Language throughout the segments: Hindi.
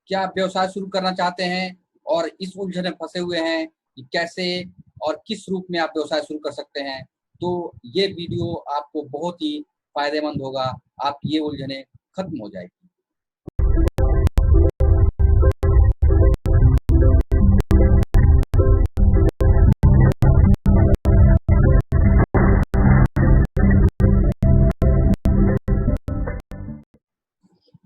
क्या आप व्यवसाय शुरू करना चाहते हैं और इस उलझन में फंसे हुए हैं कि कैसे और किस रूप में आप व्यवसाय शुरू कर सकते हैं, तो ये वीडियो आपको बहुत ही फायदेमंद होगा। आपकी ये उलझनें खत्म हो जाएगी।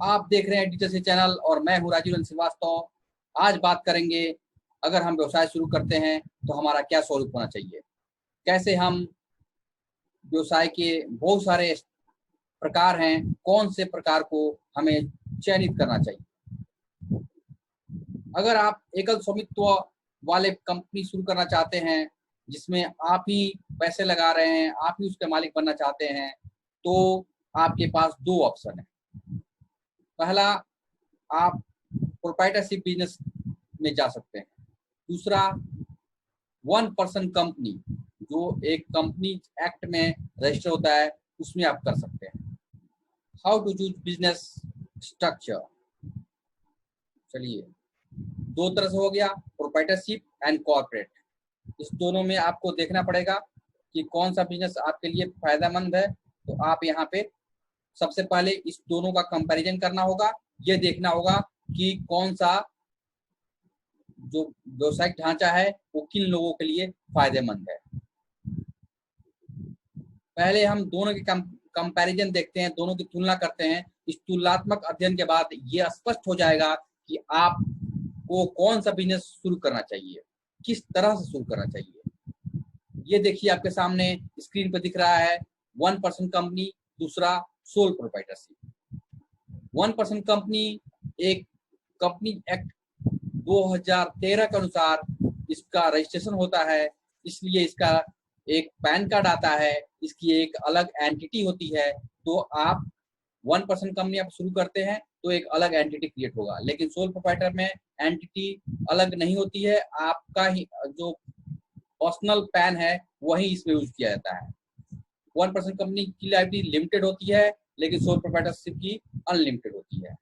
आप देख रहे हैं डिजिटल चैनल और मैं हूं राजीव श्रीवास्तव। आज बात करेंगे, अगर हम व्यवसाय शुरू करते हैं तो हमारा क्या स्वरूप होना चाहिए, कैसे हम व्यवसाय के बहुत सारे प्रकार हैं, कौन से प्रकार को हमें चयनित करना चाहिए। अगर आप एकल स्वामित्व वाले कंपनी शुरू करना चाहते हैं जिसमें आप ही पैसे लगा रहे हैं, आप ही उसके मालिक बनना चाहते हैं, तो आपके पास दो ऑप्शन है। पहला, आप प्रोप्राइटरशिप बिजनेस में जा सकते हैं। दूसरा, 1% कंपनी, जो एक कंपनी एक्ट में रजिस्टर होता है, उसमें आप कर सकते हैं। How to choose business structure. चलिए, दो तरह से हो गया, प्रोप्राइटरशिप एंड कॉर्पोरेट। इस दोनों में आपको देखना पड़ेगा कि कौन सा बिजनेस आपके लिए फायदेमंद है। तो आप यहाँ पे सबसे पहले इस दोनों का कंपैरिजन करना होगा। ये देखना होगा कि कौन सा जो व्यवसायिक ढांचा है वो किन लोगों के लिए फायदेमंद है। पहले हम दोनों के कंपैरिजन देखते हैं, दोनों की तुलना करते हैं। इस तुलनात्मक अध्ययन के बाद ये स्पष्ट हो जाएगा कि आपको कौन सा बिजनेस शुरू करना चाहिए, किस तरह से शुरू करना चाहिए। ये देखिए, आपके सामने स्क्रीन पर दिख रहा है 1% कंपनी, दूसरा सोल प्रोप्राइटरशिप। 1% कंपनी एक कंपनी एक्ट 2013 के अनुसार इसका रजिस्ट्रेशन होता है, इसलिए इसका एक पैन कार्ड आता है, इसकी एक अलग एंटिटी होती है। तो आप 1% कंपनी आप शुरू करते हैं तो एक अलग एंटिटी क्रिएट होगा, लेकिन सोल प्रोप्राइटर में एंटिटी अलग नहीं होती है। आपका ही जो पर्सनल पैन है वही इसमें यूज किया जाता है। 1% कंपनी की लाइबिलिटी लिमिटेड होती है, लेकिन सोल प्रोप्राइटरशिप की अनलिमिटेड होती है।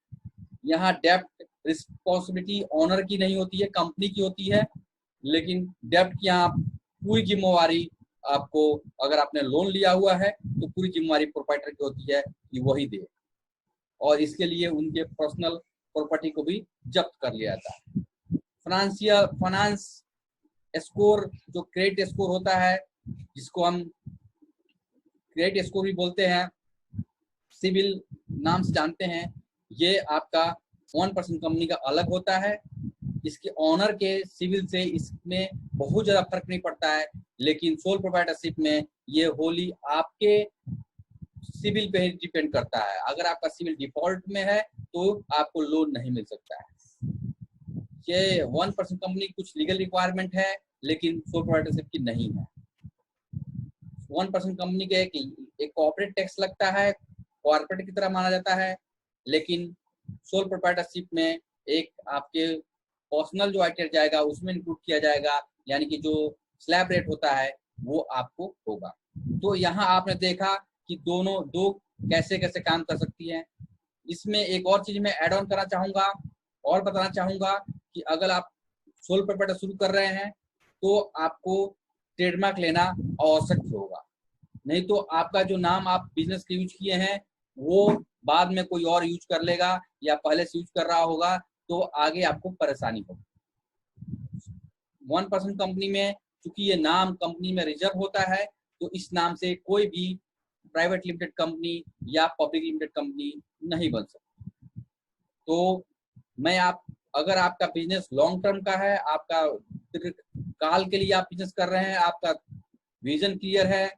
यहाँ डेप्ट रिस्पॉन्सिबिलिटी ओनर की नहीं होती है, कंपनी की होती है। लेकिन डेप्ट की यहाँ पूरी जिम्मेवारी आपको, अगर आपने लोन लिया हुआ है तो पूरी जिम्मेवारी प्रोप्राइटर की होती है कि वही दे, और इसके लिए उनके पर्सनल प्रॉपर्टी को भी जब्त कर लिया जाता है। फाइनेंस स्कोर, जो क्रेडिट स्कोर होता है, जिसको हम क्रेडिट स्कोर भी बोलते हैं, सिविल नाम से जानते हैं, ये आपका 1% कंपनी का अलग होता है। इसके ऑनर के सिविल से इसमें बहुत ज्यादा फर्क नहीं पड़ता है, लेकिन सोल प्रोप्राइटरशिप में ये होली आपके सिविल पे ही डिपेंड करता है। अगर आपका सिविल डिफॉल्ट में है तो आपको लोन नहीं मिल सकता है। ये 1% कंपनी कुछ लीगल रिक्वायरमेंट है, लेकिन सोल प्रोप्राइटरशिप की नहीं है। 1% कंपनी के एक कॉर्पोरेट टैक्स लगता है, कॉर्पोरेट की तरह माना जाता है, लेकिन सोल प्रोप्राइटरशिप में एक आपके पर्सनल जो आइटम जाएगा उसमें इंक्लूड किया जाएगा, यानी कि जो स्लैब रेट होता है वो आपको होगा। तो यहाँ आपने देखा कि दोनों दो कैसे कैसे काम कर सकती हैं। इसमें एक और चीज मैं ऐड ऑन करना चाहूंगा और बताना चाहूंगा कि अगर आप सोल प्रोप्राइटर शुरू कर रहे हैं तो आपको ट्रेडमार्क लेना आवश्यक होगा, नहीं तो आपका जो नाम आप बिजनेस के यूज किए हैं वो बाद में कोई और यूज कर लेगा या पहले से यूज कर रहा होगा, तो आगे आपको परेशानी होगी। 1% कंपनी में चूंकि ये नाम कंपनी में रिजर्व होता है, तो इस नाम से कोई भी प्राइवेट लिमिटेड कंपनी या पब्लिक लिमिटेड कंपनी नहीं बन सकती। तो मैं अगर आपका बिजनेस लॉन्ग टर्म का है, आपका काल के लिए आप बिजनेस कर रहे हैं, आपका विजन क्लियर है,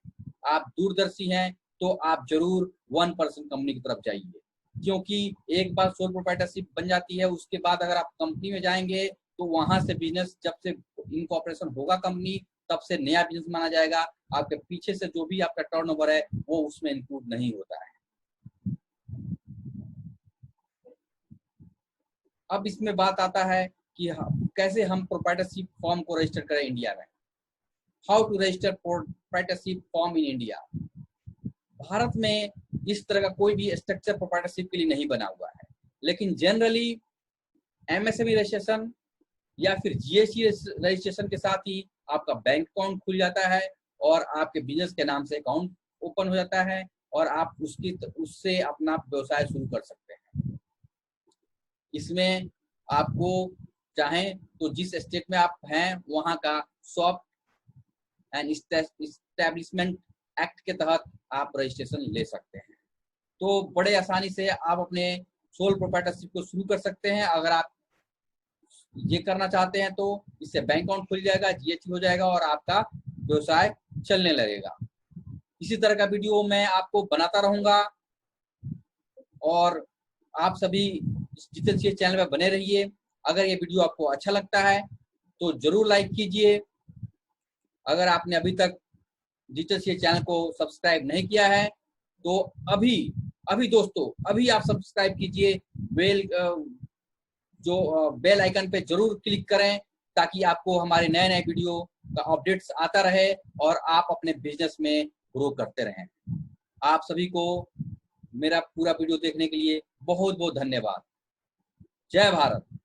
आप दूरदर्शी हैं, तो आप जरूर 1% कंपनी की तरफ जाइए। क्योंकि एक बार सोल प्रोप्राइटरशिप बन जाती है, उसके बाद अगर आप कंपनी में जाएंगे तो वहां से बिजनेस, जब से इनकॉर्पोरेशन होगा कंपनी, तब से नया बिजनेस माना जाएगा। आपके पीछे से जो भी आपका टर्नओवर है वो उसमें इंक्लूड नहीं होता है। अब इसमें बात आता है कि कैसे हम प्रोप्राइटरशिप फॉर्म को रजिस्टर करें इंडिया में। How to register proprietorship form in India. Bharat में इस तरह का कोई भी स्ट्रक्चर प्रोप्राइटरशिप के लिए नहीं बना हुआ है, लेकिन जनरली एमएसएमई रजिस्ट्रेशन या फिर जीएसटी रजिस्ट्रेशन के साथ ही आपका बैंक अकाउंट खुल जाता है और आपके बिजनेस के नाम से अकाउंट ओपन हो जाता है और आप उससे अपना व्यवसाय शुरू कर सकते हैं। इसमें आपको चाहें तो जिस स्टेट में आप हैं वहां का शॉप एंड इस्टेब्लिशमेंट एक्ट के तहत आप रजिस्ट्रेशन ले सकते हैं। तो बड़े आसानी से आप अपने सोल प्रोप्राइटरशिप को शुरू कर सकते हैं। अगर आप ये करना चाहते हैं तो इससे बैंक अकाउंट खुल जाएगा, जीएसटी हो जाएगा और आपका व्यवसाय चलने लगेगा। इसी तरह का वीडियो मैं आपको बनाता रहूंगा और आप सभी डिजिटल सीए चैनल में बने रहिए। अगर ये वीडियो आपको अच्छा लगता है तो जरूर लाइक कीजिए। अगर आपने अभी तक डिजिटल सीए चैनल को सब्सक्राइब नहीं किया है तो अभी दोस्तों अभी आप सब्सक्राइब कीजिए। बेल आइकन पे जरूर क्लिक करें ताकि आपको हमारे नए नए वीडियो का अपडेट्स आता रहे और आप अपने बिजनेस में ग्रो करते रहें। आप सभी को मेरा पूरा वीडियो देखने के लिए बहुत बहुत धन्यवाद। जय भारत।